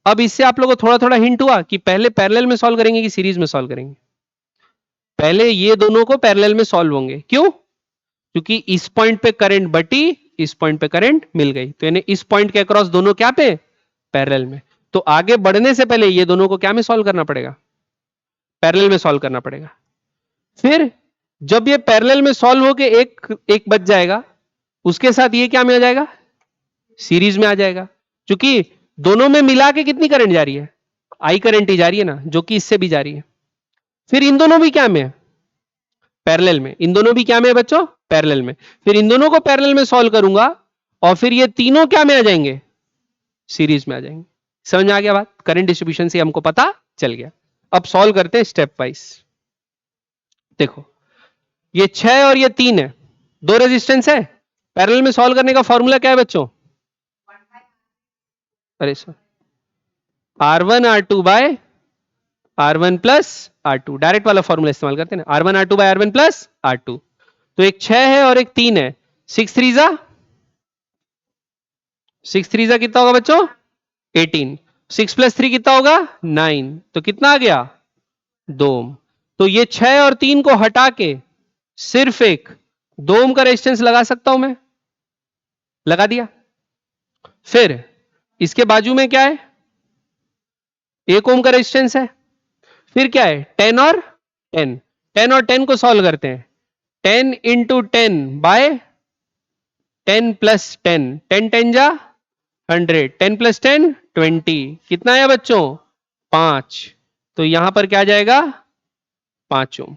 अब इससे आप लोगों को थोड़ा थोड़ा हिंट हुआ कि पहले पैरेलल में सॉल्व करेंगे कि सीरीज में सॉल्व करेंगे। पहले ये दोनों को पैरेलल में सॉल्व होंगे। क्यों? क्योंकि इस पॉइंट पे करंट बटी, इस पॉइंट पे करंट मिल गई, तो यानी इस पॉइंट के अक्रॉस दोनों क्या पे? पैरेलल में। तो आगे बढ़ने से पहले ये दोनों को क्या में सॉल्व करना पड़ेगा? पैरेलल में सॉल्व करना पड़ेगा। फिर जब ये पैरेलल में सॉल्व होके एक एक बच जाएगा, उसके साथ ये क्या में आ जाएगा? सीरीज में आ जाएगा। क्योंकि दोनों में मिला के कितनी करंट जा रही है? आई करंट ही जा रही है ना, जो कि इससे भी जा रही है। फिर इन दोनों भी क्या में है? पैरेलल में। इन दोनों भी क्या में है बच्चों? पैरेलल में। फिर इन दोनों को पैरेलल में सॉल्व करूंगा, और फिर ये तीनों क्या में आ जाएंगे? सीरीज में आ जाएंगे। समझ में आ गया बात? करंट डिस्ट्रीब्यूशन से हमको पता चल गया। अब सॉल्व करते हैं स्टेप वाइज। देखो, ये 6 और ये 3 है, 2 रेजिस्टेंस है। पैरेलल में सॉल्व करने का फॉर्मूला क्या है बच्चों? अरे sir, R1 R2 by R1 plus R2, direct वाला फॉर्मूला इस्तेमाल करते हैं ना, R1 R2 by R1 plus R2। तो एक 6 है और एक 3 है, 6 3 जा कितना होगा बच्चों? 18। 6 प्लस 3 कितना होगा? 9। तो कितना आ गया? 2 ओम। तो ये 6 और 3 को हटा के सिर्फ एक 2 ओम का रेजिस्टेंस लगा सकता हूं मैं, लगा दिया। फिर इसके बाजू में क्या है? 1 ओम का रेजिस्टेंस है। फिर क्या है? 10 और 10। 10 और 10 को सॉल्व करते हैं। 10 इंटू 10 बाय 10 प्लस 10, 10 10 जा 100, 10 प्लस 10 20। कितना आया बच्चों? 5। तो यहां पर क्या आ जाएगा? 5 ओम।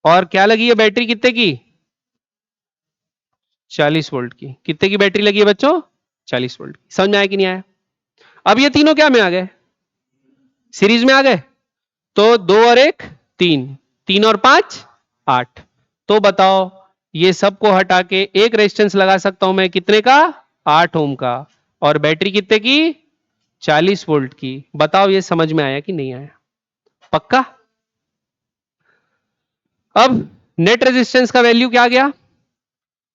और क्या लगी है बैटरी कितने की? 40 वोल्ट की। कितने की बैटरी लगी है बच्चों? 40 वोल्ट की। समझ में आया कि नहीं आया? अब ये तीनों क्या में आ गए? सीरीज में आ गए। तो 2 और 1 3, 3 और 5 8। तो बताओ, ये सबको हटा के एक रेजिस्टेंस लगा सकता हूं मैं, कितने का? 8 ओम का। और बैटरी कितने की? 40 वोल्ट की। बताओ ये समझ में आया कि नहीं आया? पक्का? अब नेट रेजिस्टेंस का वैल्यू क्या आ गया?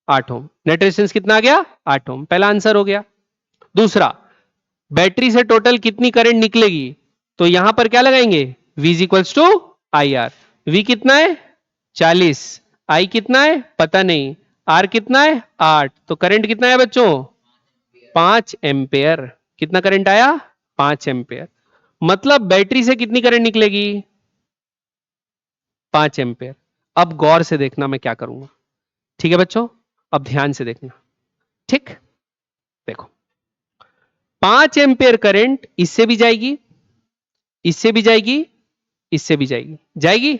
8 ओम। नेट रेजिस्टेंस कितना आ गया? 8 ओम। पहला आंसर हो गया। दूसरा, बैटरी से टोटल कितनी करंट निकलेगी? तो यहां पर क्या लगाएंगे? V is equals to I R. V कितना है? 40। I कितना है? पता नहीं। R कितना है? 8। तो करंट कितना है बच्चों? 5 एम्पेयर। कितना करंट आया? 5 एम्पेयर। मतलब बैटरी से कितनी करंट निकलेगी? 5 एम्पेयर। अब गौर से देखना मैं क्या करूंगा। ठीक है बच्चों, अब ध्यान से देखना। ठीक, देखो, 5 एम्पेयर करंट इससे भी जाएगी, इससे भी जाएगी, इससे भी जाएगी। जाएगी?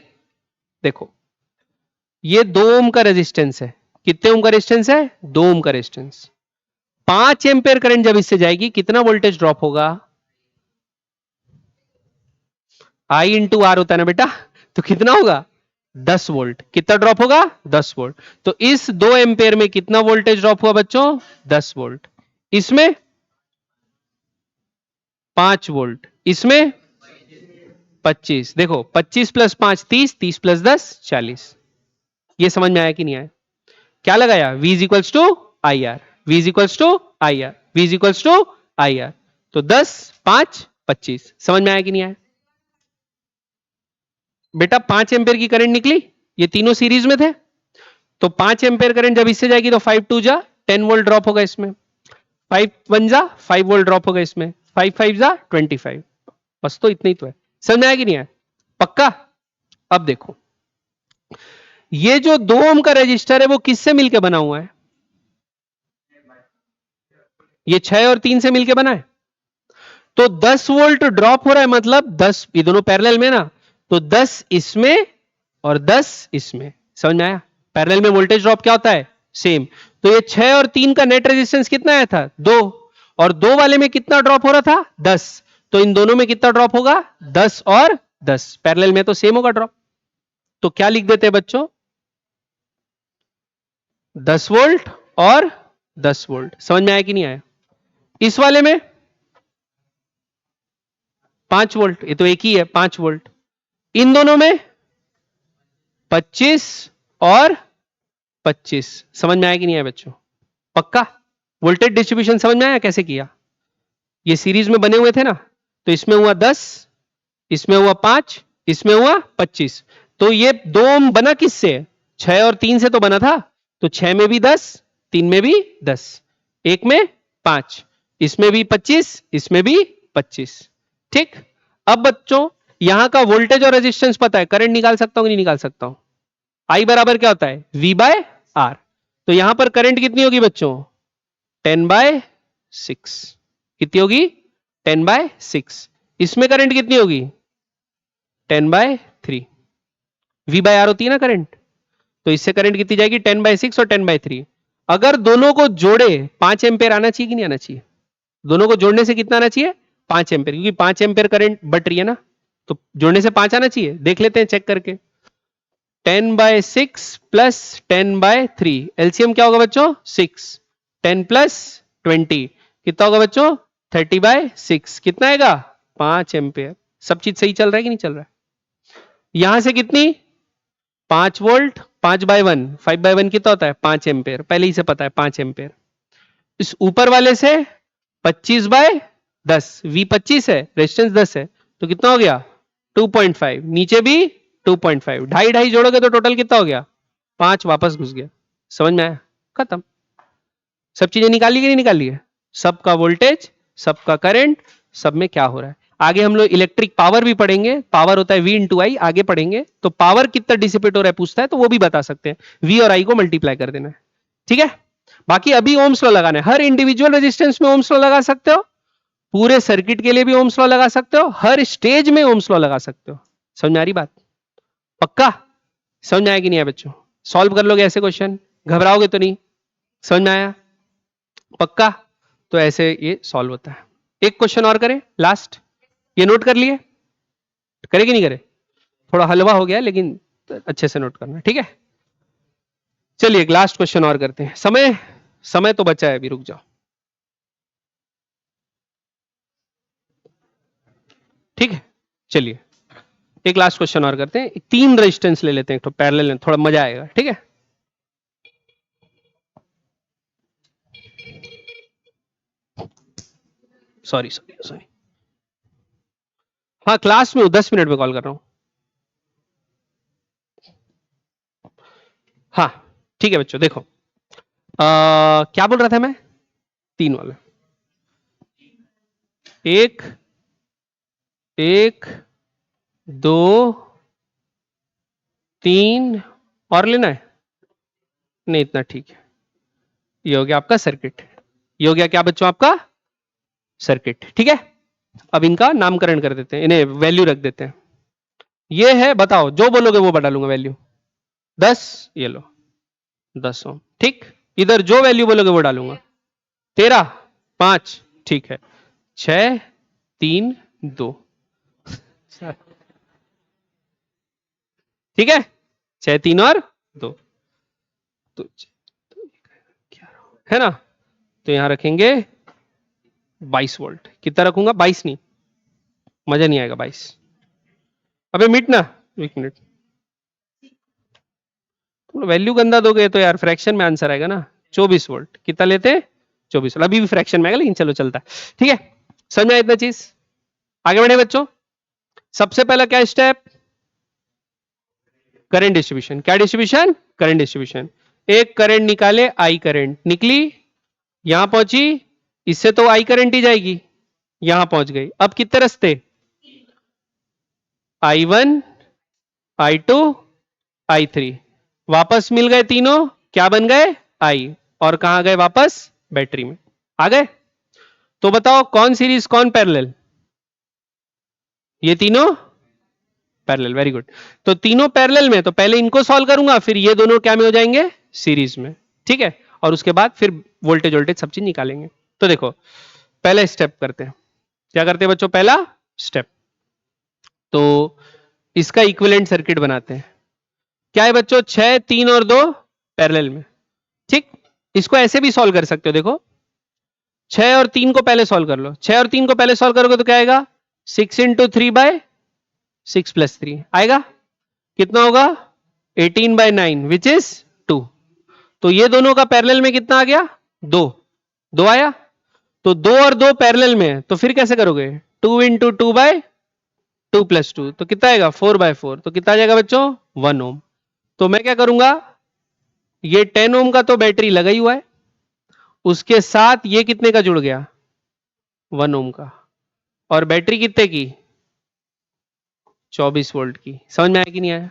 देखो, ये 2 ओम का रेजिस्टेंस है। कितने ओम का रेजिस्टेंस है? 2 ओम का रेजिस्टेंस। 5 एम्पेयर करंट जब इससे जाएगी, कितना वोल्टेज ड्रॉप होगा? I इंटू आर होता है ना बेटा, तो कितना होगा? 10 वोल्ट। कितना ड्रॉप होगा? 10 वोल्ट। तो इस 2 एम्पेयर में कितना वोल्टेज ड्रॉप हुआ बच्चों? 10 वोल्ट। इसमें 5 वोल्ट, इसमें 25। देखो, 25 प्लस 5 30, 30 प्लस 10 40। ये समझ में आया कि नहीं आया? क्या लगाया? V is equals to I R. V is equals to I R. V is equals to I R. तो 10 5 25। समझ में आया कि नहीं आया? बेटा 5 एम्पेयर की करंट निकली, ये तीनों सीरीज में थे। तो 5 एम्पेयर करंट जब इससे जाएगी तो 5 2 जा 10 वोल्ट ड्रॉप होगा इसमें, 5 1 जा 5 वोल्ट ड्रॉप होगा इसमें, 5 5 जा 25। बस, तो इतना ही तो है। समझ में आया कि नहीं आया? पक्का? अब देखो, ये जो 2 ओम का रजिस्टर है वो किससे मिलकर बना हुआ है? ये 6 और 3 से मिलकर बना है। तो 10 वोल्ट ड्रॉप हो रहा है, मतलब 10, ये दोनों पैरेलल में ना, तो 10 इसमें और 10 इसमें। समझ में आया? पैरेलल में वोल्टेज ड्रॉप क्या होता है? सेम। तो ये 6 और 3 का नेट रेजिस्टेंस कितना आया था? 2। और 2 वाले में कितना ड्रॉप हो रहा था? 10। तो इन दोनों में कितना ड्रॉप होगा? 10 और 10। पैरेलल में तो सेम होगा ड्रॉप। तो क्या लिख देते हैं बच्चों? 10 वोल्ट और 10 वोल्ट। समझ में आया कि नहीं आया? इस वाले में 5 वोल्ट, ये तो एक ही है 5 वोल्ट। इन दोनों में 25 और 25। समझ में आया कि नहीं आया बच्चों? पक्का? वोल्टेज डिस्ट्रीब्यूशन समझ में आया कैसे किया? ये सीरीज में बने हुए थे ना, तो इसमें हुआ 10, इसमें हुआ 5, इसमें हुआ 25। तो ये 2 ओम बना किससे? 6 और 3 से तो बना था। तो 6 में भी 10, 3 में भी 10, एक में 5, इसमें भी 25, इसमें भी 25। ठीक। अब बच्चों, यहां का वोल्टेज और रेजिस्टेंस पता है, करंट निकाल सकता हूं कि नहीं निकाल सकता हूं? आई बराबर क्या होता है? V by R. तो यहां पर करंट कितनी होगी बच्चों? 10/6। कितनी होगी? 10/6। इसमें करंट कितनी होगी? 10/3। V बाय आर होती है ना करंट, तो इससे करंट कितनी जाएगी? 10/6 और 10/3। अगर दोनों को जोड़े 5 एम्पेयर आना चाहिए कि नहीं आना चाहिए? दोनों को जोड़ने से कितना आना चाहिए? 5 एम्पेयर, क्योंकि 5 एम्पेयर करंट बट रही है ना, तो जोड़ने से 5 आना चाहिए। देख लेते हैं चेक करके। 10/6 प्लस 10/3, एलसीएम क्या होगा बच्चों? 6। 10 प्लस 20 कितना होगा बच्चों? 30/6। कितना आएगा? 5 एम्पेयर। सब चीज सही चल रहा है कि नहीं चल रहा है? यहां से कितनी 5 वोल्ट 5/1 5/1 कितना होता है 5 एम्पेयर, पहले ही से पता है 5 एम्पेयर। इस ऊपर वाले से 25/10 V 25 है, रेजिस्टेंस 10 है, तो कितना हो गया 2.5, नीचे भी 2.5, ढाई ढाई जोड़ोगे तो टोटल कितना हो गया 5, वापस घुस गया। समझ में आया? खत्म। सब चीजें निकाली कि नहीं निकाली है? सबका वोल्टेज, सबका करंट, सब में क्या हो रहा है। आगे हम लोग इलेक्ट्रिक पावर भी पढ़ेंगे, पावर होता है V इंटू आई, आगे पढ़ेंगे तो पावर कितना डिसिपेट हो रहा है पूछता है तो वो भी बता सकते हैं, V और I को मल्टीप्लाई कर देना है। ठीक है, बाकी अभी ओम्स लॉ लगाना है। हर इंडिविजुअल रेजिस्टेंस में ओम्स लॉ लगा सकते हो, पूरे सर्किट के लिए भी ओम्स लॉ लगा सकते हो, हर स्टेज में ओम्स लॉ लगा सकते हो। समझ में आ रही बात? पक्का समझ में आया कि नहीं है बच्चों? सॉल्व कर लोगे ऐसे क्वेश्चन, घबराओगे तो नहीं? समझ में आया? पक्का? तो ऐसे ये सॉल्व होता है। एक क्वेश्चन और करें लास्ट, ये नोट कर लिए? करे कि नहीं करे? थोड़ा हलवा हो गया लेकिन अच्छे से नोट करना, ठीक है? चलिए एक लास्ट क्वेश्चन और करते हैं। समय समय तो बचा है अभी, रुक जाओ। ठीक है, चलिए एक लास्ट क्वेश्चन और करते हैं। 3 रेजिस्टेंस ले लेते हैं, एक तो पैरेलल, थोड़ा मजा आएगा। ठीक है, सॉरी सॉरी सॉरी, हाँ क्लास में 10 मिनट में कॉल कर रहा हूं। हाँ ठीक है बच्चों, देखो क्या बोल रहा था मैं? 3 वाला, एक एक 2 3 और लेना है? नहीं इतना ठीक है। ये हो गया आपका सर्किट, ये हो गया क्या बच्चों आपका सर्किट। ठीक है, अब इनका नामकरण कर देते हैं, इन्हें वैल्यू रख देते हैं। ये है, बताओ जो बोलोगे वो बता लूंगा वैल्यू। 10, ये लो 10 ओम। ठीक, इधर जो वैल्यू बोलोगे वो डालूंगा। 13 5, ठीक है, 6 3 2, ठीक है, 6 3 और 2, तो है ना? तो यहां रखेंगे 22 वोल्ट। कितना रखूंगा? 22 नहीं, मजा नहीं आएगा 22। अबे मिट ना, एक मिनट, तुम वैल्यू गंदा दोगे तो यार फ्रैक्शन में आंसर आएगा ना। 24 वोल्ट कितना लेते हैं? 24 वोल्ट, अभी भी फ्रैक्शन में आएगा लेकिन चलो चलता है। ठीक है, समझ में आया इतना चीज? आगे बढ़े बच्चों। सबसे पहला क्या स्टेप? Current distribution. क्या डिस्ट्रीब्यूशन? Current distribution. एक करंट निकाले, आई करंट निकली, यहां पहुंची, इससे तो आई करंट ही जाएगी, यहां पहुंच गई। अब कितने रास्ते? I1 I2 I3, वापस मिल गए तीनों, क्या बन गए? आई, और कहां गए वापस? बैटरी में आ गए। तो बताओ कौन सीरीज कौन पैरेलल? ये तीनों पैरेलल, वेरी गुड। तो तीनों पैरेलल में, तो पहले इनको सॉल्व करूंगा, फिर ये दोनों क्या में हो जाएंगे? सीरीज में। ठीक है, और उसके बाद फिर वोल्टेज वोल्टेज सब चीज निकालेंगे। तो देखो पहला स्टेप करते हैं, क्या करते हैं बच्चों? पहला स्टेप, तो इसका इक्विवेलेंट सर्किट बनाते हैं। क्या है बच्चों? 6 3 और 2 पैरेलल में। ठीक, इसको ऐसे भी सॉल्व कर सकते हो, देखो 6 और 3 को पहले सॉल्व कर लो। 6 और 3 को पहले सॉल्व करोगे तो क्या आएगा? 6 इंटू 3/6 प्लस 3 आएगा, कितना होगा? 18/9 विच इज 2। तो ये दोनों का पैरेलल में कितना आ गया? 2, 2 आया। तो 2 और 2 पैरेलल में, तो फिर कैसे करोगे? 2 इंटू 2/2 प्लस 2, तो कितना आएगा? 4/4, तो कितना आ जाएगा बच्चों? 1 ओम। तो मैं क्या करूंगा, ये 10 ओम का तो बैटरी लगा ही हुआ है, उसके साथ ये कितने का जुड़ गया? 1 ओम का, और बैटरी कितने की? 24 वोल्ट की। समझ में आया कि नहीं आया?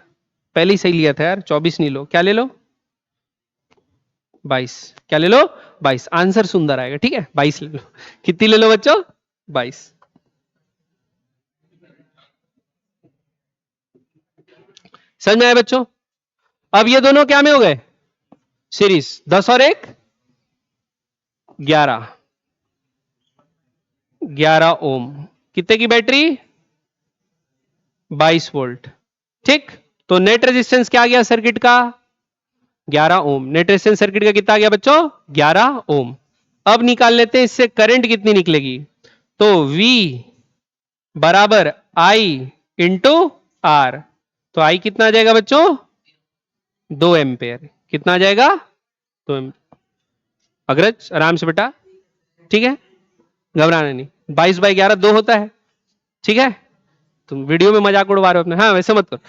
पहले ही सही लिया था यार, 24 नहीं लो, क्या ले लो? 22। क्या ले लो? 22। आंसर सुंदर आएगा, ठीक है, 22 ले लो। कितनी ले लो बच्चों? 22। समझ में आया बच्चों? अब ये दोनों क्या में हो गए? सीरीज। 10 और 1 11, 11 ओम। कितने की बैटरी? 22 वोल्ट। ठीक, तो नेट रेजिस्टेंस क्या आ गया सर्किट का? 11 ओम। नेट रेजिस्टेंस सर्किट का कितना आ गया बच्चों? 11 ओम। अब निकाल लेते हैं इससे करंट कितनी निकलेगी। तो V बराबर आई इंटू आर, तो आई कितना आ जाएगा बच्चों 2 एम्पेयर। कितना आ जाएगा 2 एम्पेयर। अग्रज आराम से बेटा, ठीक है, घबराना नहीं। 22/11 2 होता है, ठीक है। तुम वीडियो में मजाक उड़वा रहे हो अपने, हाँ वैसे मत करो,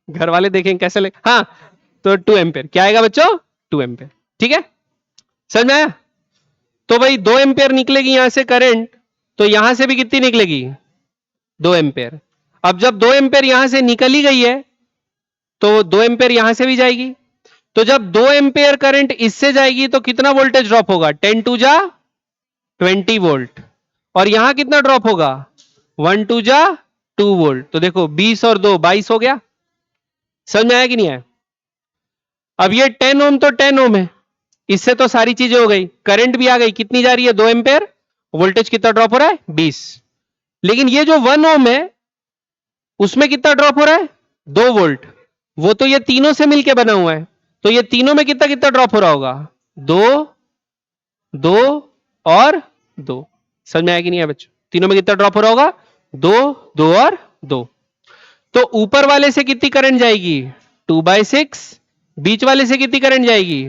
घर वाले देखेंगे कैसे ले, हाँ। तो 2 एम्पेयर क्या आएगा बच्चों 2 एम्पेयर, ठीक है, समझ में आया। तो भाई 2 एम्पेयर निकलेगी यहां से करंट, तो यहां से भी कितनी निकलेगी 2 एम्पेयर। अब जब 2 एम्पेयर यहां से निकल ही गई है तो 2 एम्पेयर यहां से भी जाएगी। तो जब 2 एम्पेयर करंट इससे जाएगी तो कितना वोल्टेज ड्रॉप होगा 10 टू जा 20 वोल्ट, और यहां कितना ड्रॉप होगा 1 टू जा 2 वोल्ट। तो देखो 20 और 2 22 हो गया, समझ में आया कि नहीं आया। अब ये 10 ओम तो 10 ओम है, इससे तो सारी चीजें हो गई, करंट भी आ गई, कितनी जा रही है 2 एम्पेयर, वोल्टेज कितना ड्रॉप हो रहा है 20। लेकिन ये जो 1 ओम है उसमें कितना ड्रॉप हो रहा है 2 वोल्ट, वो तो ये तीनों से मिलके बना हुआ है, तो ये तीनों में कितना कितना ड्रॉप हो रहा होगा 2 2 और 2। समझ में आया कि नहीं है बच्चों, तीनों में कितना ड्रॉप हो रहा होगा 2 2 और 2। तो ऊपर वाले से कितनी करंट जाएगी 2/6, बीच वाले से कितनी करंट जाएगी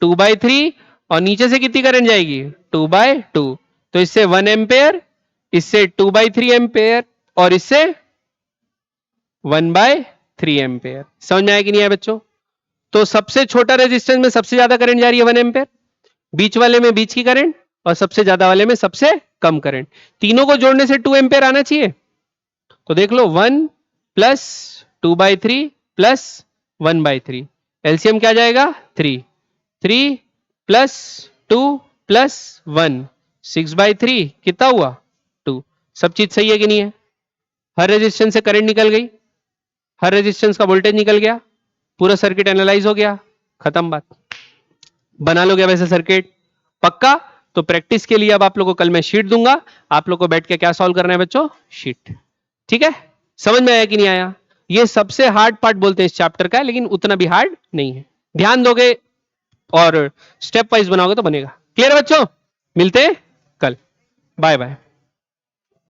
2/3, और नीचे से कितनी करंट जाएगी 2/2। तो इससे 1 एम्पेयर, इससे 2/3 एम्पेयर, और इससे 1/3 एम्पेयर। समझ में आया कि नहीं आया बच्चों। तो सबसे छोटा रेजिस्टेंस में सबसे ज्यादा करंट जा रही है 1 एम्पेयर, बीच वाले में बीच की करंट, और सबसे ज्यादा वाले में सबसे कम करंट। तीनों को जोड़ने से 2 एम्पेयर आना चाहिए। तो देख लो 1 प्लस 2/3 प्लस 1/3, एलसीएम क्या जाएगा 3, 3 प्लस 2 प्लस 1, 6/3 कितना हुआ 2। सब चीज सही है कि नहीं है, हर रेजिस्टेंस से करंट निकल गई, हर रेजिस्टेंस का वोल्टेज निकल गया, पूरा सर्किट एनालाइज हो गया, खत्म बात। बना लोगे वैसे सर्किट पक्का। तो प्रैक्टिस के लिए अब आप लोगों को कल मैं शीट दूंगा, आप लोग को बैठ के क्या सॉल्व करना है बच्चों शीट, ठीक है। समझ में आया कि नहीं आया। ये सबसे हार्ड पार्ट बोलते हैं इस चैप्टर का, लेकिन उतना भी हार्ड नहीं है, ध्यान दोगे और स्टेप वाइज बनाओगे तो बनेगा। क्लियर बच्चों, मिलते हैं कल, बाय बाय।